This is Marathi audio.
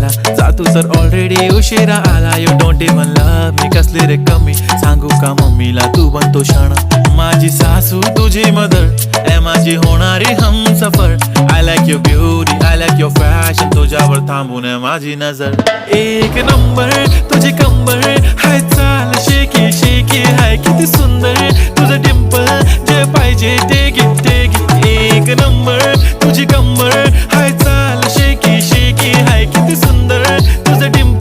जा तू तर ऑलरेडी उशिरा आला. You don't even love me, कसली रे कमी सांगू का मम्मीला तू बनतो शाणा. माझी सासू तुझी मदर ए माझी होणारी Humsafar. I like your beauty, I like your fashion, तुझ्यावर थांबून आहे माझी नजर. एक नंबर तुझी कंबर हाय, चाल शेकी शेकी हाय, किती सुंदर